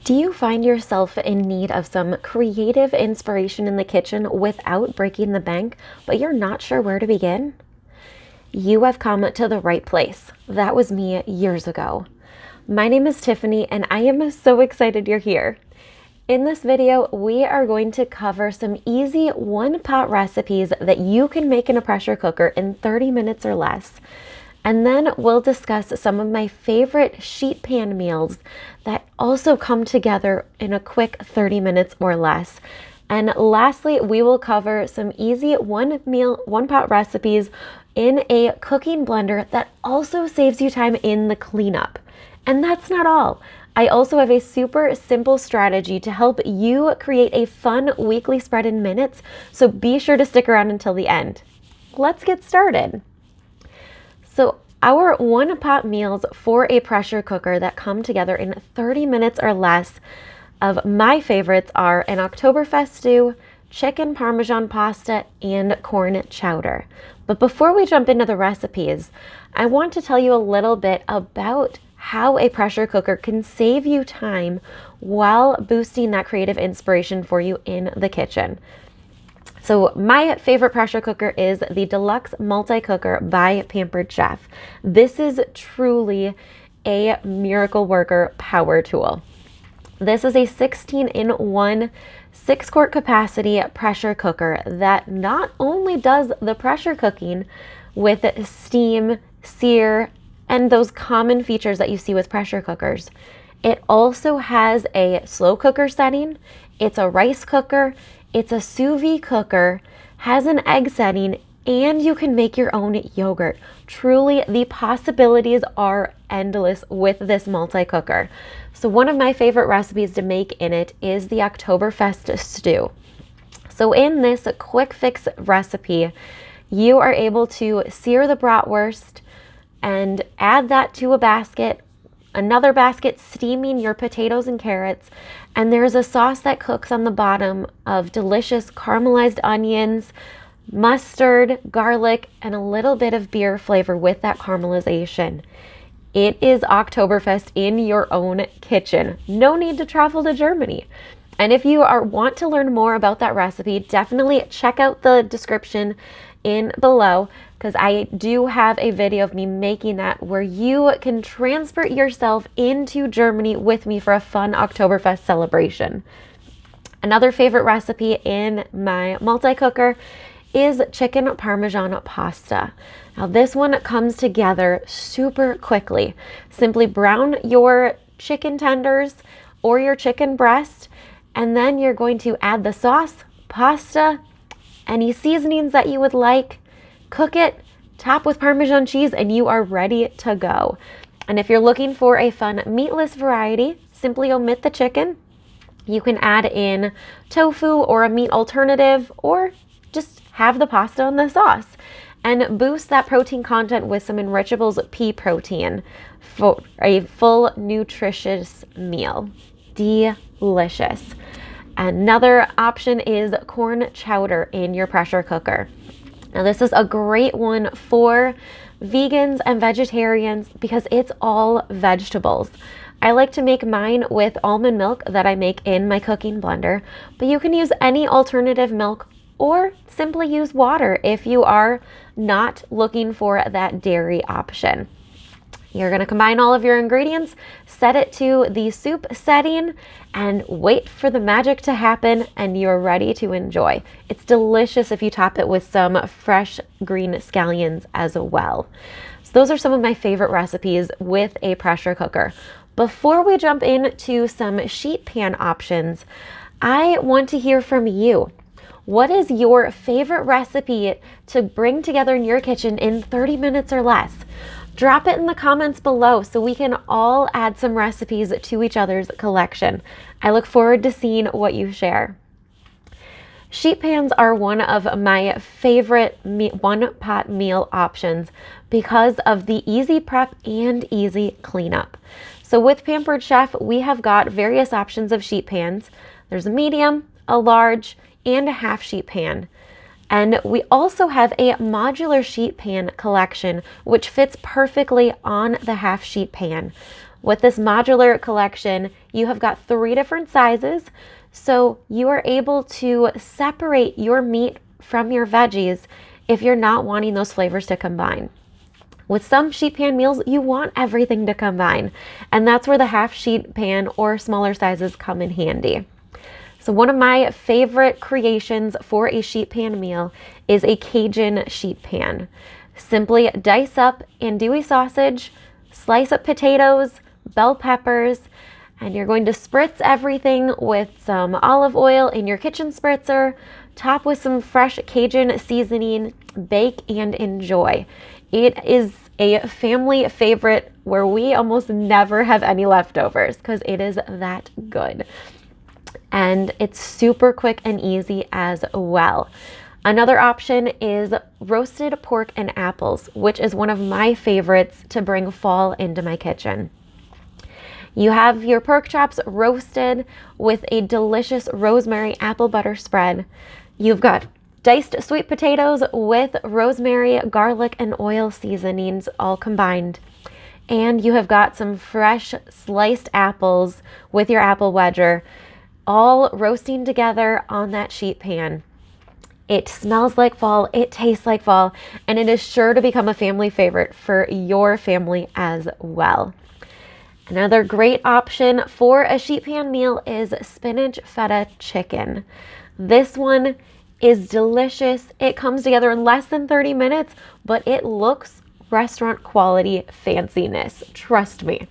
Do you find yourself in need of some creative inspiration in the kitchen without breaking the bank, but you're not sure where to begin? You have come to the right place. That was me years ago. My name is Tiffany, and I am so excited you're here. In this video, we are going to cover some easy one-pot recipes that you can make in a pressure cooker in 30 minutes or less. And then we'll discuss some of my favorite sheet pan meals that also come together in a quick 30 minutes or less. And lastly, we will cover some easy one pot recipes in a cooking blender that also saves you time in the cleanup. And that's not all. I also have a super simple strategy to help you create a fun weekly spread in minutes, so be sure to stick around until the end. Let's get started. So our one-pot meals for a pressure cooker that come together in 30 minutes or less of my favorites are an Oktoberfest stew, chicken Parmesan pasta, and corn chowder. But before we jump into the recipes, I want to tell you a little bit about how a pressure cooker can save you time while boosting that creative inspiration for you in the kitchen. So my favorite pressure cooker is the Deluxe Multi-Cooker by Pampered Chef. This is truly a miracle worker power tool. This is a 16-in-1, 6-quart capacity pressure cooker that not only does the pressure cooking with steam, sear, and those common features that you see with pressure cookers, it also has a slow cooker setting, it's a rice cooker, it's a sous vide cooker, has an egg setting, and you can make your own yogurt. Truly, the possibilities are endless with this multi-cooker. So one of my favorite recipes to make in it is the Oktoberfest stew. So in this quick fix recipe, you are able to sear the bratwurst and add that to a basket, another basket steaming your potatoes and carrots, and there's a sauce that cooks on the bottom of delicious caramelized onions, mustard, garlic, and a little bit of beer flavor with that caramelization. It is Oktoberfest in your own kitchen. No need to travel to Germany. And if you want to learn more about that recipe, definitely check out the description in below, because I do have a video of me making that where you can transport yourself into Germany with me for a fun Oktoberfest celebration. Another favorite recipe in my multi-cooker is chicken Parmesan pasta. Now this one comes together super quickly. Simply brown your chicken tenders or your chicken breast, and then you're going to add the sauce, pasta, any seasonings that you would like, cook it, top with Parmesan cheese, and you are ready to go. And if you're looking for a fun meatless variety, simply omit the chicken. You can add in tofu or a meat alternative, or just have the pasta and the sauce, and boost that protein content with some Enrichables pea protein for a full nutritious meal. Delicious. Another option is corn chowder in your pressure cooker. Now this is a great one for vegans and vegetarians because it's all vegetables. I like to make mine with almond milk that I make in my cooking blender, but you can use any alternative milk or simply use water if you are not looking for that dairy option. You're going to combine all of your ingredients, set it to the soup setting, and wait for the magic to happen, and you're ready to enjoy. It's delicious if you top it with some fresh green scallions as well. So those are some of my favorite recipes with a pressure cooker. Before we jump into some sheet pan options, I want to hear from you. What is your favorite recipe to bring together in your kitchen in 30 minutes or less? Drop it in the comments below so we can all add some recipes to each other's collection. I look forward to seeing what you share. Sheet pans are one of my favorite one-pot meal options because of the easy prep and easy cleanup. So with Pampered Chef, we have got various options of sheet pans. There's a medium, a large, and a half sheet pan. And we also have a modular sheet pan collection, which fits perfectly on the half sheet pan. With this modular collection, you have got 3 different sizes, so you are able to separate your meat from your veggies if you're not wanting those flavors to combine. With some sheet pan meals, you want everything to combine, and that's where the half sheet pan or smaller sizes come in handy. So one of my favorite creations for a sheet pan meal is a Cajun sheet pan. Simply dice up andouille sausage, slice up potatoes, bell peppers, and you're going to spritz everything with some olive oil in your kitchen spritzer, top with some fresh Cajun seasoning, bake and enjoy. It is a family favorite where we almost never have any leftovers because it is that good. And it's super quick and easy as well. Another option is roasted pork and apples, which is one of my favorites to bring fall into my kitchen. You have your pork chops roasted with a delicious rosemary apple butter spread. You've got diced sweet potatoes with rosemary, garlic, and oil seasonings all combined. And you have got some fresh sliced apples with your apple wedger, all roasting together on that sheet pan. It smells like fall, it tastes like fall, and it is sure to become a family favorite for your family as well. Another great option for a sheet pan meal is spinach feta chicken. This one is delicious. It comes together in less than 30 minutes, but it looks restaurant quality fanciness. Trust me.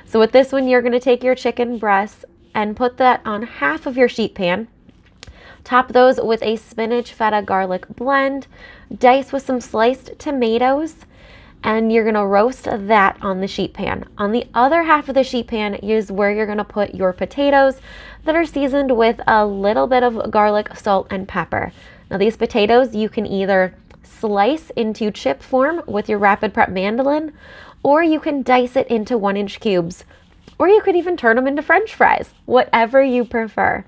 So with this one, you're going to take your chicken breasts and put that on half of your sheet pan. Top those with a spinach feta garlic blend. Dice with some sliced tomatoes. And you're going to roast that on the sheet pan. On the other half of the sheet pan is where you're going to put your potatoes that are seasoned with a little bit of garlic, salt, and pepper. Now these potatoes you can either slice into chip form with your rapid prep mandolin, or you can dice it into 1-inch cubes, or you could even turn them into French fries, whatever you prefer.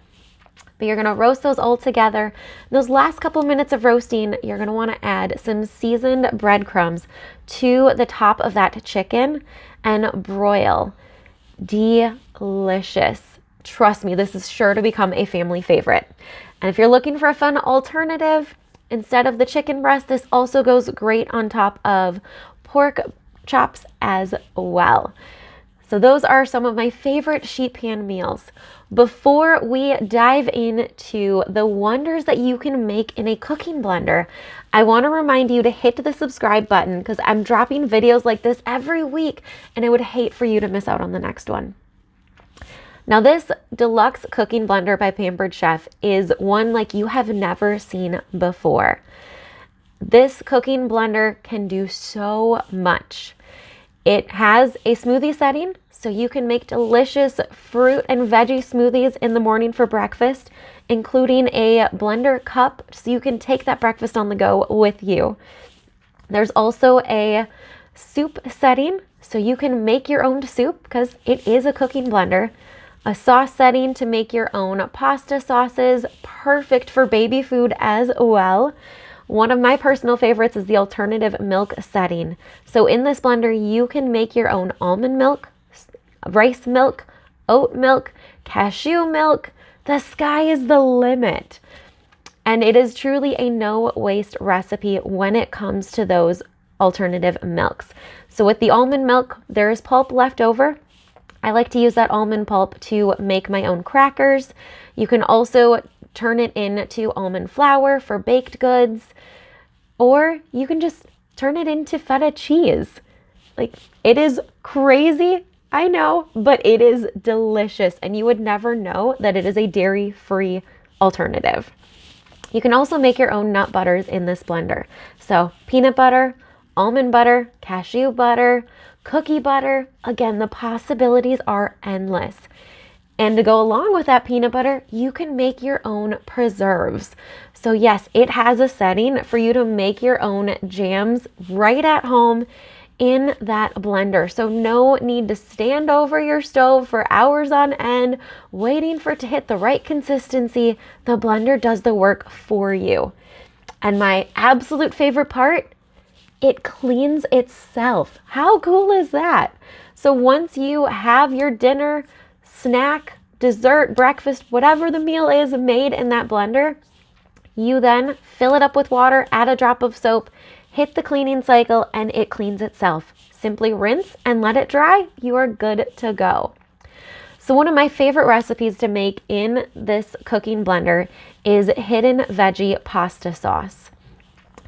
But you're going to roast those all together. Those last couple minutes of roasting, you're going to want to add some seasoned breadcrumbs to the top of that chicken and broil. Delicious. Trust me, this is sure to become a family favorite. And if you're looking for a fun alternative, instead of the chicken breast, this also goes great on top of pork chops as well. So those are some of my favorite sheet pan meals. Before we dive into the wonders that you can make in a cooking blender, I want to remind you to hit the subscribe button because I'm dropping videos like this every week and I would hate for you to miss out on the next one. Now this deluxe cooking blender by Pampered Chef is one like you have never seen before. This cooking blender can do so much. It has a smoothie setting, so you can make delicious fruit and veggie smoothies in the morning for breakfast, including a blender cup, so you can take that breakfast on the go with you. There's also a soup setting, so you can make your own soup because it is a cooking blender. A sauce setting to make your own pasta sauces, perfect for baby food as well. One of my personal favorites is the alternative milk setting. So in this blender, you can make your own almond milk, rice milk, oat milk, cashew milk. The sky is the limit. And it is truly a no waste recipe when it comes to those alternative milks. So with the almond milk, there is pulp left over. I like to use that almond pulp to make my own crackers. You can also turn it into almond flour for baked goods, or you can just turn it into feta cheese. Like, it is crazy, I know, but it is delicious, and you would never know that it is a dairy-free alternative. You can also make your own nut butters in this blender. So peanut butter, almond butter, cashew butter, cookie butter. Again, the possibilities are endless. And to go along with that peanut butter, you can make your own preserves. So yes, it has a setting for you to make your own jams right at home in that blender. So no need to stand over your stove for hours on end waiting for it to hit the right consistency. The blender does the work for you. And my absolute favorite part, it cleans itself. How cool is that? So once you have your dinner, snack, dessert, breakfast, whatever the meal is made in that blender, you then fill it up with water, add a drop of soap, hit the cleaning cycle, and it cleans itself. Simply rinse and let it dry. You are good to go. So one of my favorite recipes to make in this cooking blender is hidden veggie pasta sauce.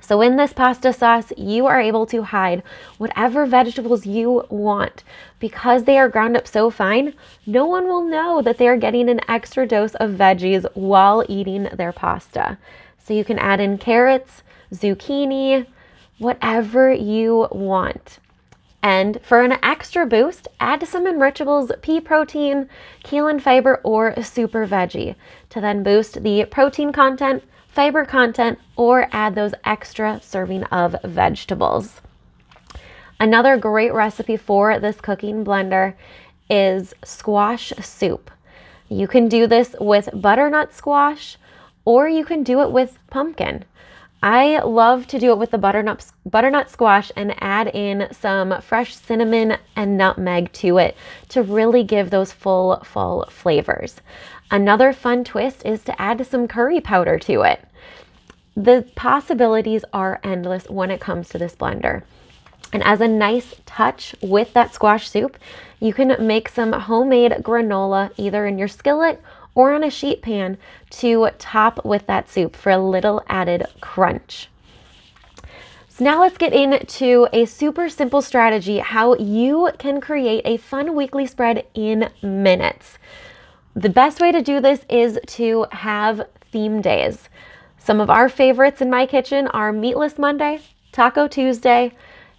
So in this pasta sauce, you are able to hide whatever vegetables you want. Because they are ground up so fine, no one will know that they are getting an extra dose of veggies while eating their pasta. So you can add in carrots, zucchini, whatever you want. And for an extra boost, add some enrichables, pea protein, keelin fiber, or super veggie to then boost the protein content, fiber content, or add those extra serving of vegetables. Another great recipe for this cooking blender is squash soup. You can do this with butternut squash, or you can do it with pumpkin. I love to do it with the butternut squash and add in some fresh cinnamon and nutmeg to it to really give those full flavors. Another fun twist is to add some curry powder to it. The possibilities are endless when it comes to this blender. And as a nice touch with that squash soup, you can make some homemade granola either in your skillet or on a sheet pan to top with that soup for a little added crunch. So now let's get into a super simple strategy how you can create a fun weekly spread in minutes. The best way to do this is to have theme days. Some of our favorites in my kitchen are Meatless Monday, Taco Tuesday,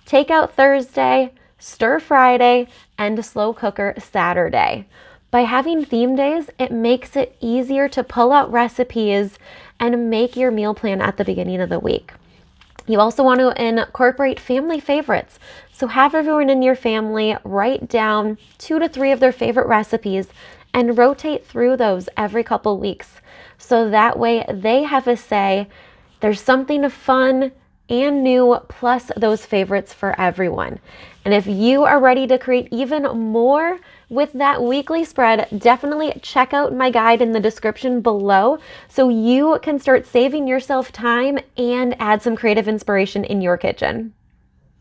Takeout Thursday, Stir Friday, and Slow Cooker Saturday. By having theme days, it makes it easier to pull out recipes and make your meal plan at the beginning of the week. You also want to incorporate family favorites. So have everyone in your family write down 2 to 3 of their favorite recipes and rotate through those every couple weeks. So that way they have a say. There's something fun and new plus those favorites for everyone. And if you are ready to create even more with that weekly spread, definitely check out my guide in the description below so you can start saving yourself time and add some creative inspiration in your kitchen.